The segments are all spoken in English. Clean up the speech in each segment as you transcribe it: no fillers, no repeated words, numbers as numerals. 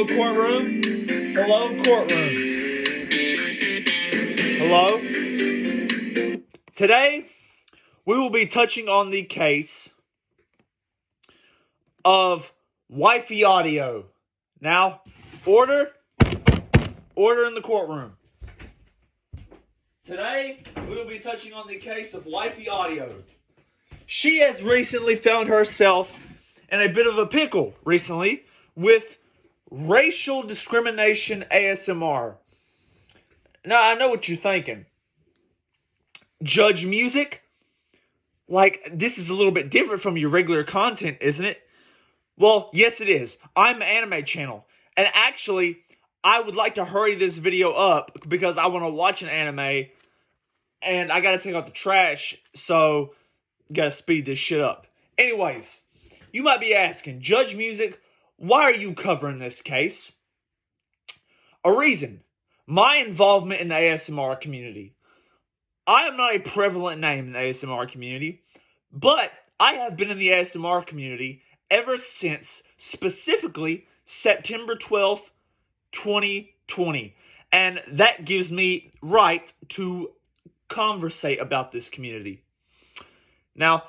Hello, courtroom. Hello, courtroom. Hello. Today, we will be touching on the case of WIFEY Audio. Now, order in the courtroom. Today, we will be touching on the case of WIFEY Audio. She has recently found herself in a bit of a pickle recently with racial discrimination ASMR. Now, I know what you're thinking. Judge music? Like, this is a little bit different from your regular content, isn't it? Well, yes it is. I'm an anime channel. And actually, I would like to hurry this video up because I want to watch an anime and I gotta take out the trash, so gotta speed this shit up. Anyways, you might be asking, Judge Music, why are you covering this case? A reason. My involvement in the ASMR community. I am not a prevalent name in the ASMR community, but I have been in the ASMR community ever since, specifically, September 12th, 2020. And that gives me right to conversate about this community. Now,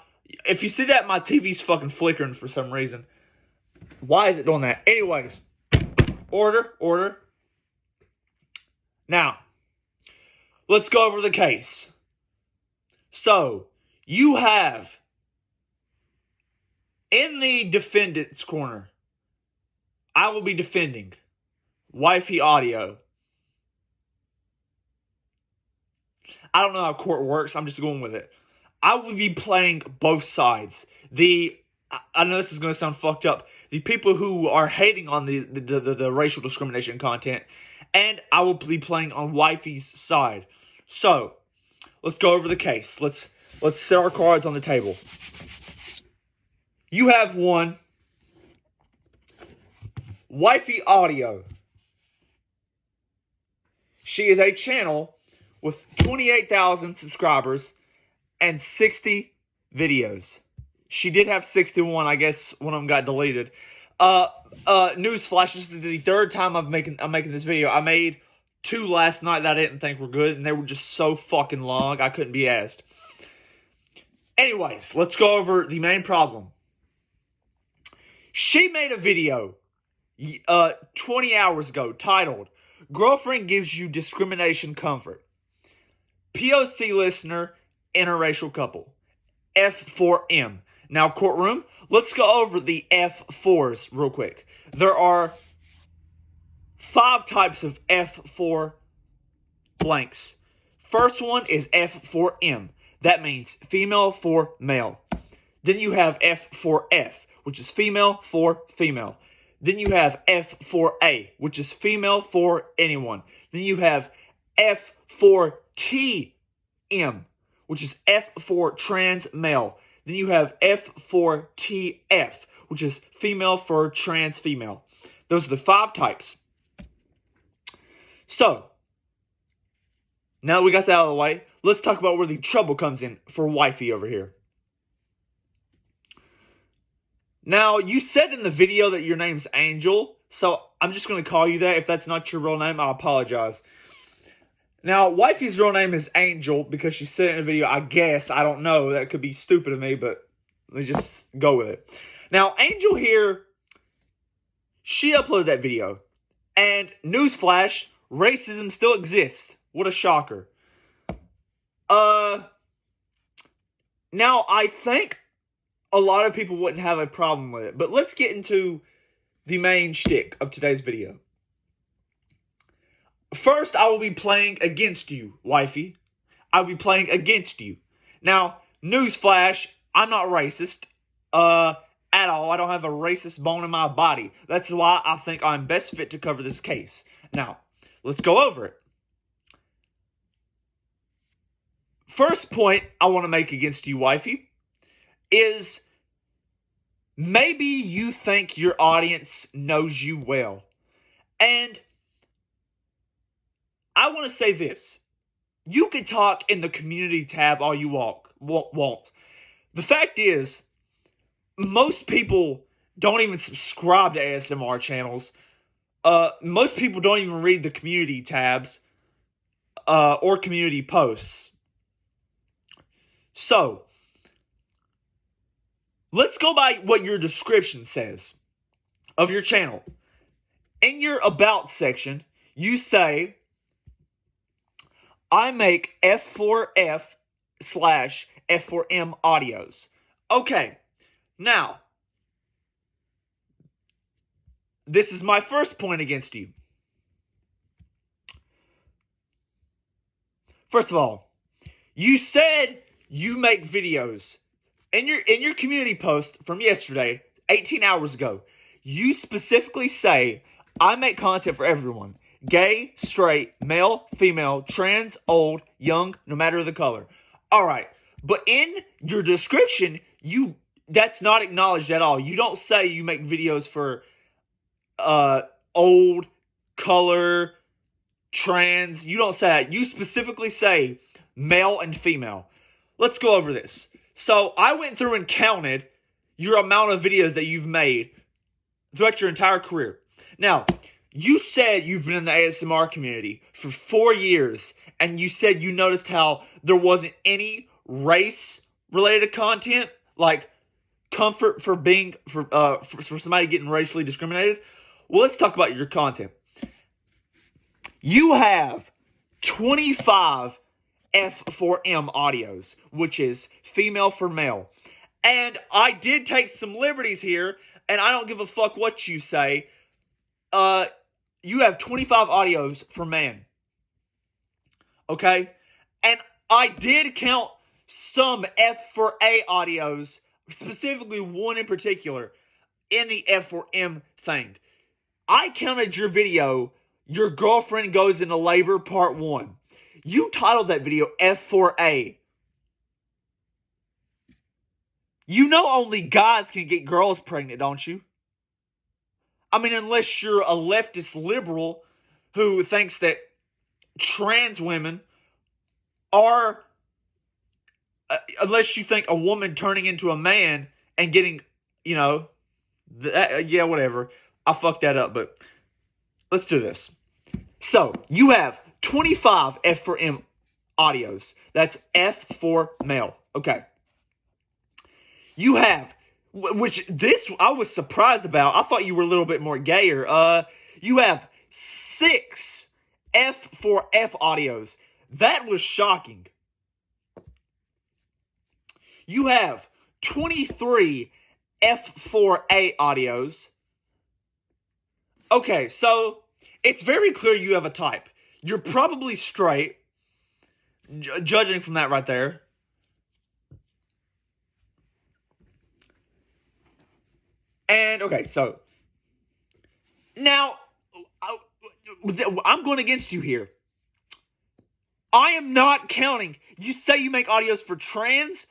if you see that my TV's fucking flickering for some reason, why is it doing that? Anyways, order. Now, let's go over the case. So, you have, in the defendant's corner, I will be defending WIFEY Audio. I don't know how court works. I'm just going with it. I will be playing both sides. I know this is going to sound fucked up. The people who are hating on the racial discrimination content, and I will be playing on WIFEY's side. So, let's go over the case. Let's set our cards on the table. You have one, WIFEY Audio. She is a channel with 28,000 subscribers and 60 videos. She did have 61, I guess one of them got deleted. Newsflash, this is the third time I'm making this video. I made 2 last night that I didn't think were good, and they were just so fucking long, I couldn't be asked. Anyways, let's go over the main problem. She made a video 20 hours ago titled, Girlfriend Gives You Discrimination Comfort. POC listener, interracial couple. F4M. Now, courtroom, let's go over the F4s real quick. There are 5 types of F4 blanks. First one is F4M. That means female for male. Then you have F4F, which is female for female. Then you have F4A, which is female for anyone. Then you have F4TM, which is F for trans male. Then you have F4TF, which is female for trans female. Those are the 5 types. So, now that we got that out of the way, let's talk about where the trouble comes in for WIFEY over here. Now, you said in the video that your name's Angel, so I'm just going to call you that. If that's not your real name, I apologize. Now, WIFEY's real name is Angel because she said it in the video, I guess. I don't know. That could be stupid of me, but let's just go with it. Now, Angel here, she uploaded that video. And newsflash, racism still exists. What a shocker. Now, I think a lot of people wouldn't have a problem with it. But let's get into the main shtick of today's video. First, I will be playing against you, WIFEY. I will be playing against you. Now, newsflash, I'm not racist at all. I don't have a racist bone in my body. That's why I think I'm best fit to cover this case. Now, let's go over it. First point I want to make against you, WIFEY, is maybe you think your audience knows you well. And I want to say this. You can talk in the community tab all you want. The fact is, most people don't even subscribe to ASMR channels. most people don't even read the community tabs or community posts. So, let's go by what your description says of your channel. In your About section, you say, I make F4F / F4M audios. Okay, now, this is my first point against you. First of all, you said you make videos. In your community post from yesterday, 18 hours ago, you specifically say, I make content for everyone. Gay, straight, male, female, trans, old, young, no matter the color. Alright, but in your description, that's not acknowledged at all. You don't say you make videos for old, color, trans. You don't say that. You specifically say male and female. Let's go over this. So I went through and counted your amount of videos that you've made throughout your entire career. Now, you said you've been in the ASMR community for 4 years, and you said you noticed how there wasn't any race-related content, like comfort for being for somebody getting racially discriminated. Well, let's talk about your content. You have 25 F4M audios, which is female for male. And I did take some liberties here, and I don't give a fuck what you say. You have 25 audios for man. Okay? And I did count some F4A audios, specifically one in particular, in the F4M thing. I counted your video, Your Girlfriend Goes Into Labor Part 1. You titled that video F4A. You know only guys can get girls pregnant, don't you? I mean, unless you're a leftist liberal who thinks that trans women are... unless you think a woman turning into a man and getting, yeah, whatever. I fucked that up, but let's do this. So, you have 25 F4M audios. That's F for male. Okay. You have, which this I was surprised about. I thought you were a little bit more gayer. You have 6 F4F audios. That was shocking. You have 23 F4A audios. Okay, so it's very clear you have a type. You're probably straight, judging from that right there. And, okay, so, now, I'm going against you here. I am not counting. You say you make audios for trans?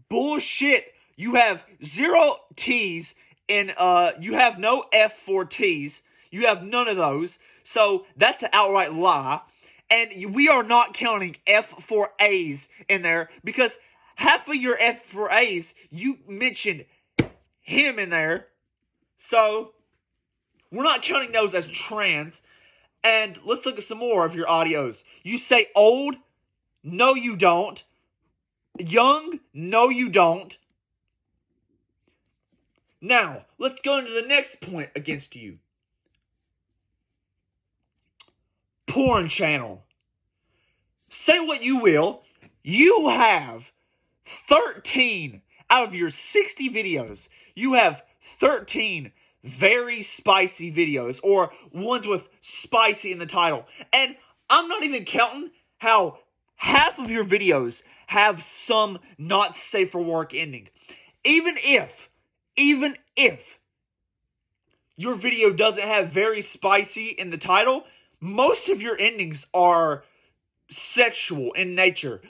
Bullshit. You have 0 T's and you have no F4T's. You have none of those. So that's an outright lie. And we are not counting F4A's in there because half of your F4A's, you mentioned him in there. So we're not counting those as trans. And let's look at some more of your audios. You say old. No, you don't. Young? No, you don't. Now, let's go into the next point against you. Porn channel. Say what you will. You have 13 out of your 60 videos. You have 13 very spicy videos, or ones with spicy in the title. And I'm not even counting how half of your videos have some not safe for work ending. Even if your video doesn't have very spicy in the title, most of your endings are sexual in nature.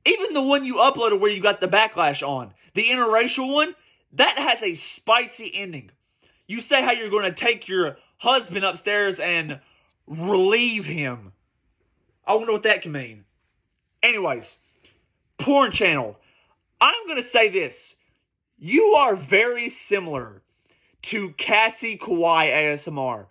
Even the one you uploaded where you got the backlash on, the interracial one, that has a spicy ending. You say how you're going to take your husband upstairs and relieve him. I wonder what that can mean. Anyways, porn channel. I'm going to say this. You are very similar to Cassie Kawhi ASMR.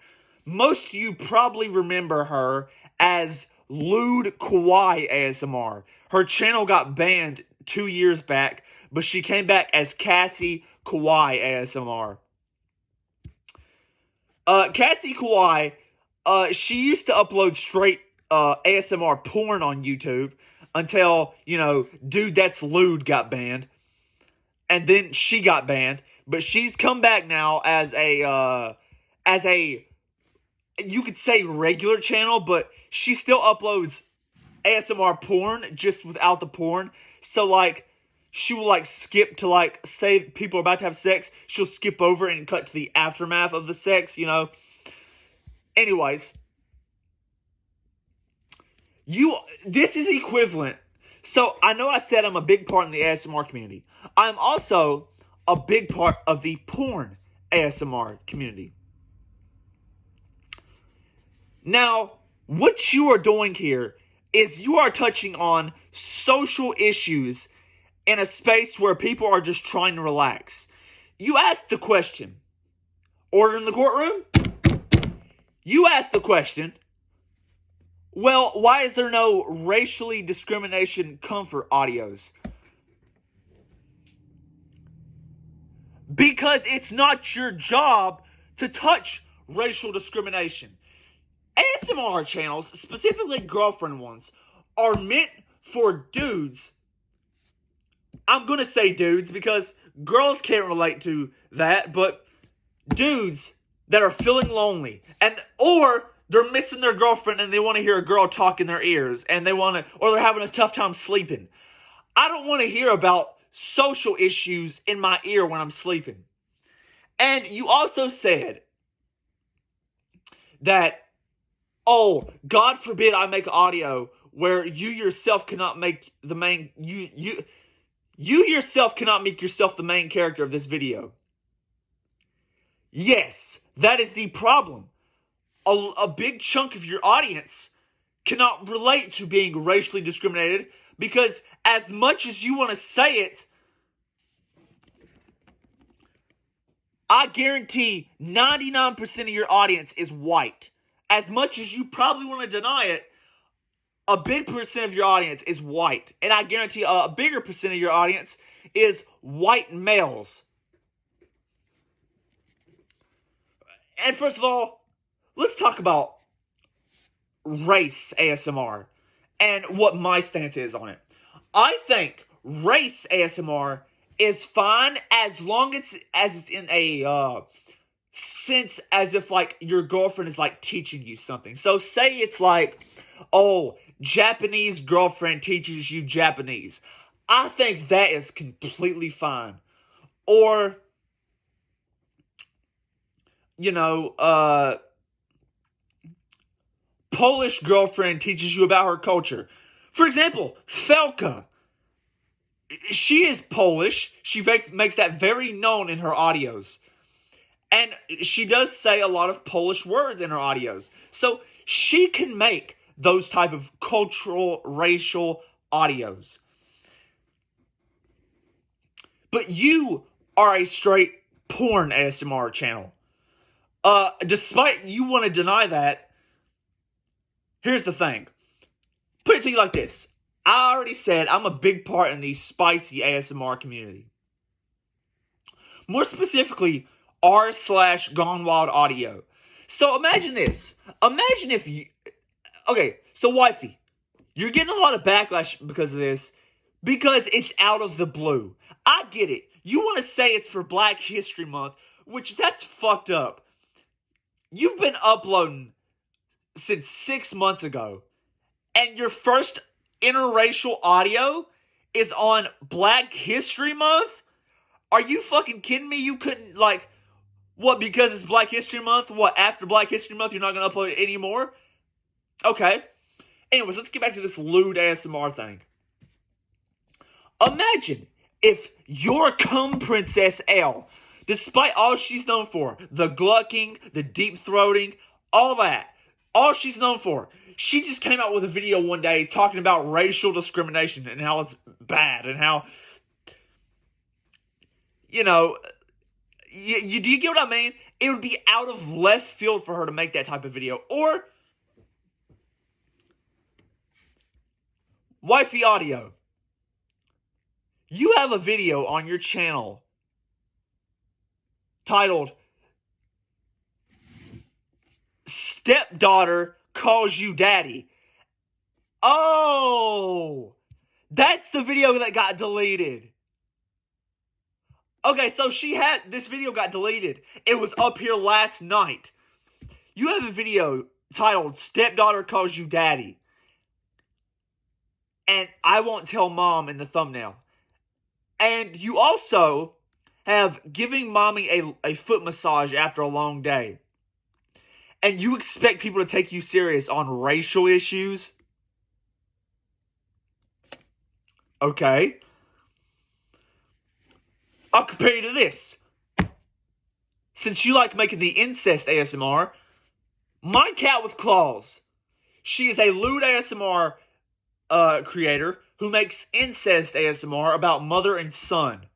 most of you probably remember her as Lewd Kawaii ASMR. Her channel got banned 2 years back, but she came back as Cassie Kawaii ASMR. Cassie Kawaii, she used to upload straight ASMR porn on YouTube until, Dude That's Lewd got banned. And then she got banned. But she's come back now as a, you could say regular channel, but she still uploads ASMR porn, just without the porn. So, she will, skip to, say people are about to have sex. She'll skip over and cut to the aftermath of the sex, Anyways. This is equivalent. So, I know I said I'm a big part in the ASMR community. I'm also a big part of the porn ASMR community. Now, what you are doing here is you are touching on social issues in a space where people are just trying to relax. You asked the question. Order in the courtroom? You asked the question. Well, why is there no racially discrimination comfort audios? Because it's not your job to touch racial discrimination. ASMR channels, specifically girlfriend ones, are meant for dudes. I'm going to say dudes because girls can't relate to that, but dudes that are feeling lonely or they're missing their girlfriend and they want to hear a girl talk in their ears and or they're having a tough time sleeping. I don't want to hear about social issues in my ear when I'm sleeping. And you also said that, oh, God forbid I make audio where you yourself cannot make the main, you yourself cannot make yourself the main character of this video. Yes, that is the problem. A big chunk of your audience cannot relate to being racially discriminated because as much as you want to say it, I guarantee 99% of your audience is white. As much as you probably want to deny it, a big percent of your audience is white. And I guarantee a bigger percent of your audience is white males. And first of all, let's talk about race ASMR and what my stance is on it. I think race ASMR is fine as long as it's in a sense as if your girlfriend is teaching you something. So say it's Japanese girlfriend teaches you Japanese. I think that is completely fine. Or Polish girlfriend teaches you about her culture. For example, Felka. She is Polish. She makes that very known in her audios. And she does say a lot of Polish words in her audios. So she can make those type of cultural, racial audios. But you are a straight porn ASMR channel. Despite you want to deny that, here's the thing. Put it to you like this. I already said I'm a big part in the spicy ASMR community. More specifically, r/Gone Wild Audio. So imagine this. Imagine if you... Okay, so wifey, you're getting a lot of backlash because of this. Because it's out of the blue. I get it. You want to say it's for Black History Month, which that's fucked up. You've been uploading since 6 months ago. And your first interracial audio is on Black History Month? Are you fucking kidding me? You couldn't, what, because it's Black History Month? What, after Black History Month, you're not going to upload it anymore? Okay. Anyways, let's get back to this lewd ASMR thing. Imagine if your cum princess L, despite all she's known for, the glucking, the deep throating, all that, all she's known for, she just came out with a video one day talking about racial discrimination and how it's bad and how, Do you get what I mean? It would be out of left field for her to make that type of video. Or WIFEY Audio. You have a video on your channel titled Stepdaughter Calls You Daddy. Oh, that's the video that got deleted. Okay, so this video got deleted. It was up here last night. You have a video titled Stepdaughter Calls You Daddy. And I won't tell mom in the thumbnail. And you also have giving mommy a foot massage after a long day. And you expect people to take you serious on racial issues? Okay. I'll compare you to this. Since you like making the incest ASMR, My Cat with Claws. She is a lewd ASMR creator who makes incest ASMR about mother and son.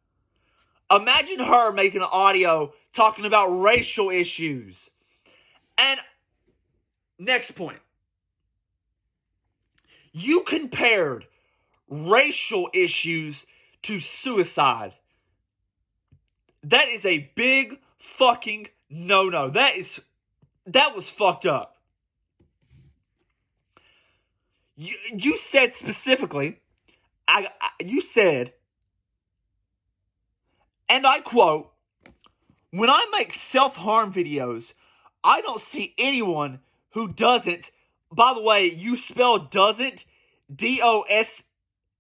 Imagine her making an audio talking about racial issues. And next point. You compared racial issues to suicide. That is a big fucking no-no. That was fucked up. You said specifically, you said, and I quote, "When I make self-harm videos, I don't see anyone who doesn't," by the way, you spell doesn't, D-O-S,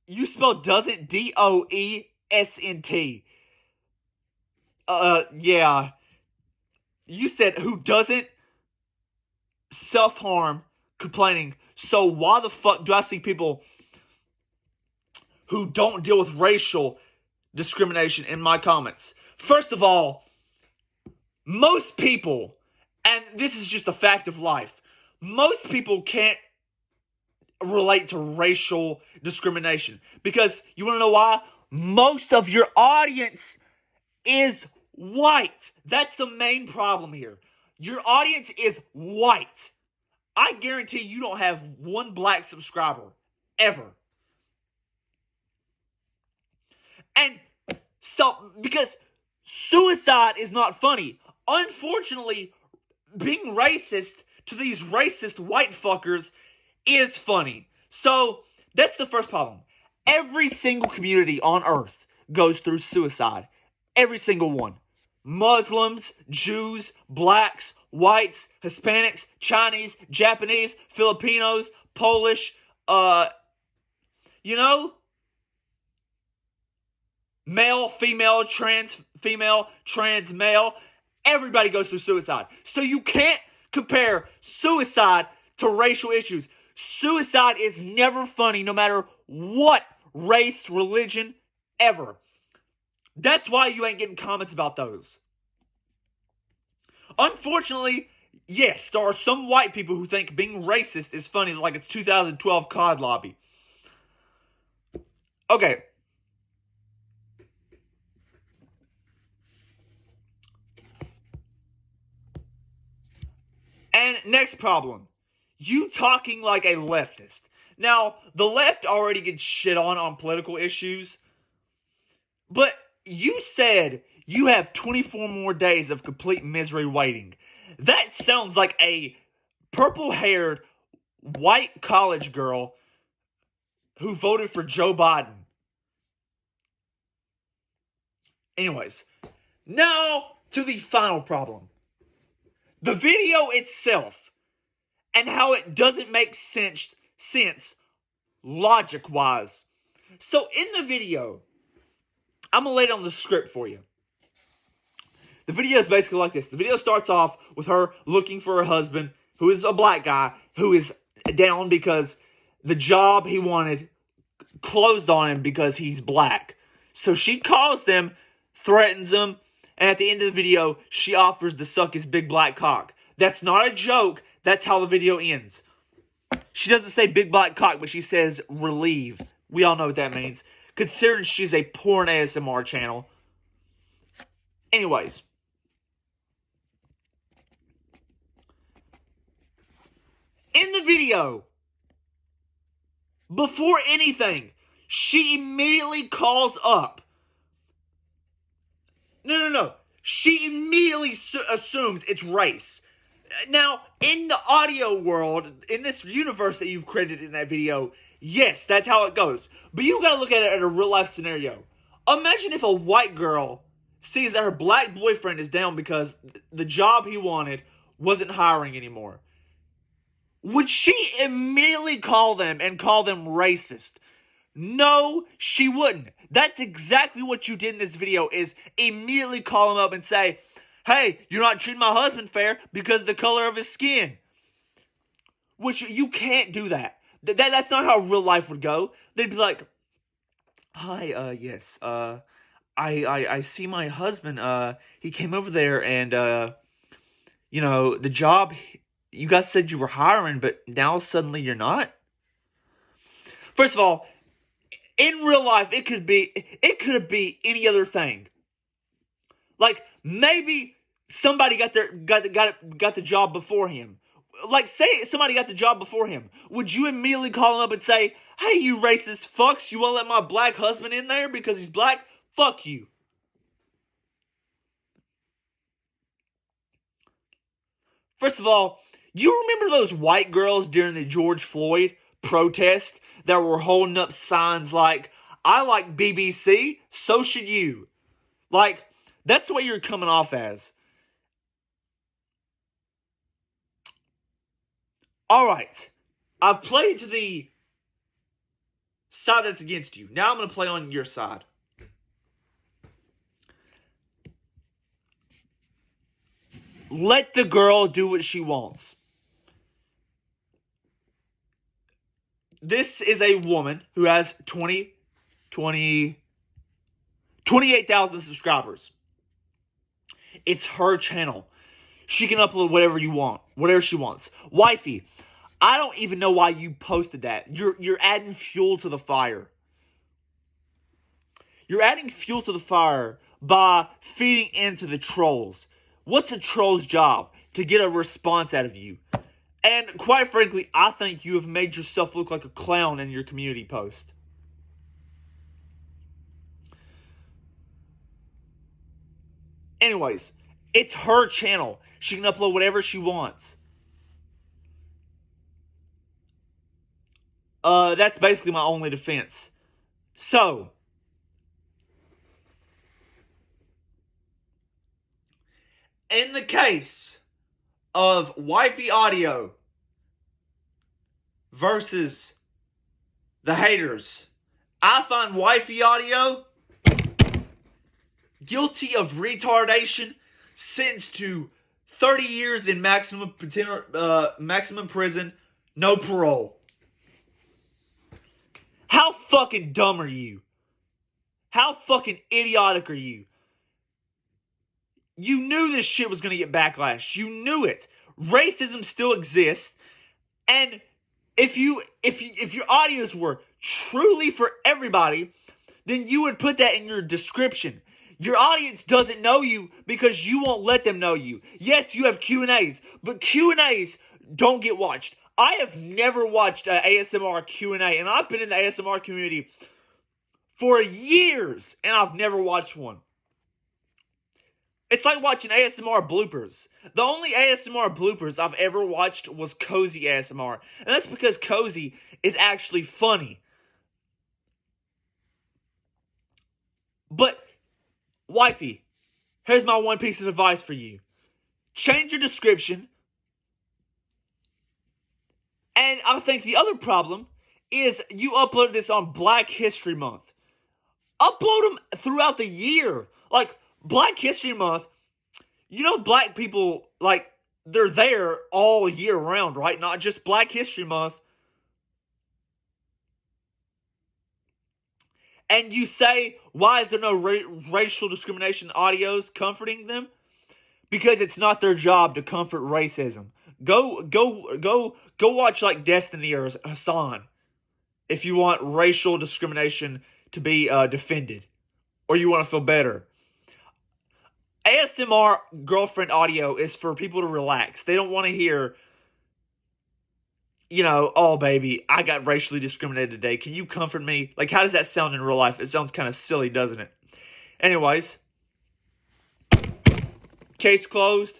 you spell doesn't, D-O-E-S-N-T. Yeah. You said who doesn't self-harm complaining. So why the fuck do I see people who don't deal with racial discrimination in my comments? First of all, most people, and this is just a fact of life, most people can't relate to racial discrimination. Because, you want to know why? Most of your audience is white. That's the main problem here. Your audience is white. I guarantee you don't have one black subscriber. Ever. And so, because suicide is not funny. Unfortunately, being racist to these racist white fuckers is funny. So, that's the first problem. Every single community on earth goes through suicide. Every single one. Muslims, Jews, blacks, whites, Hispanics, Chinese, Japanese, Filipinos, Polish, male, female, trans male. Everybody goes through suicide. So you can't compare suicide to racial issues. Suicide is never funny, no matter what race, religion, ever. That's why you ain't getting comments about those. Unfortunately, yes, there are some white people who think being racist is funny, like it's 2012 COD lobby. Okay. And next problem. You talking like a leftist. Now, the left already gets shit on political issues. But you said you have 24 more days of complete misery waiting. That sounds like a purple-haired white college girl who voted for Joe Biden. Anyways, now to the final problem. The video itself and how it doesn't make sense logic-wise. So in the video, I'm going to lay down the script for you. The video is basically like this. The video starts off with her looking for her husband, who is a black guy, who is down because the job he wanted closed on him because he's black. So she calls them, threatens them, and at the end of the video, she offers to suck his big black cock. That's not a joke. That's how the video ends. She doesn't say big black cock, but she says relieve. We all know what that means. Considering she's a porn ASMR channel. Anyways, In the video, before anything, she immediately calls up. No. She immediately assumes it's race. Now, in the audio world, in this universe that you've created in that video, yes, that's how it goes. But you gotta look at it at a real life scenario. Imagine if a white girl sees that her black boyfriend is down because the job he wanted wasn't hiring anymore. Would she immediately call them and call them racist? No, she wouldn't. That's exactly what you did in this video, is immediately call him up and say, hey, you're not treating my husband fair because of the color of his skin. Which, you can't do that. That's not how real life would go. They'd be like, hi, yes, I see my husband, he came over there and, the job, you guys said you were hiring, but now suddenly you're not? First of all, in real life, it could be any other thing. Like, maybe somebody got the job before him. Like, say somebody got the job before him. Would you immediately call him up and say, hey, you racist fucks, you want to let my black husband in there because he's black? Fuck you. First of all, you remember those white girls during the George Floyd protest that were holding up signs like, I like BBC, so should you. Like, that's what you're coming off as. Alright, I've played to the side that's against you. Now I'm going to play on your side. Let the girl do what she wants. This is a woman who has 28,000 subscribers. It's her channel. She can upload whatever she wants. Wifey, I don't even know why you posted that. You're adding fuel to the fire. You're adding fuel to the fire by feeding into the trolls. What's a troll's job? To get a response out of you. And quite frankly, I think you have made yourself look like a clown in your community post. Anyways, it's her channel. She can upload whatever she wants. That's basically my only defense. So, in the case of WIFEY Audio versus the haters, I find WIFEY Audio guilty of retardation, sentenced to 30 years in maximum prison, no parole. How fucking dumb are you? How fucking idiotic are you? You knew this shit was going to get backlash. You knew it. Racism still exists. And if your audios were truly for everybody, then you would put that in your description. Your audience doesn't know you because you won't let them know you. Yes, you have Q&As, but Q&As don't get watched. I have never watched an ASMR Q&A, and I've been in the ASMR community for years, and I've never watched one. It's like watching ASMR bloopers. The only ASMR bloopers I've ever watched was Cozy ASMR, and that's because Cozy is actually funny. But, wifey, here's my one piece of advice for you. Change your description. And I think the other problem is you uploaded this on Black History Month. Upload them throughout the year. Like, Black History Month, you know black people, like, they're there all year round, right? Not just Black History Month. And you say, why is there no racial discrimination audios comforting them? Because it's not their job to comfort racism. Go watch like Destiny or Hassan if you want racial discrimination to be defended, or you want to feel better. ASMR girlfriend audio is for people to relax. They don't want to hear oh, baby, I got racially discriminated today. Can you comfort me? Like, how does that sound in real life? It sounds kind of silly, doesn't it? Anyways, case closed.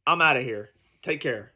I'm out of here. Take care.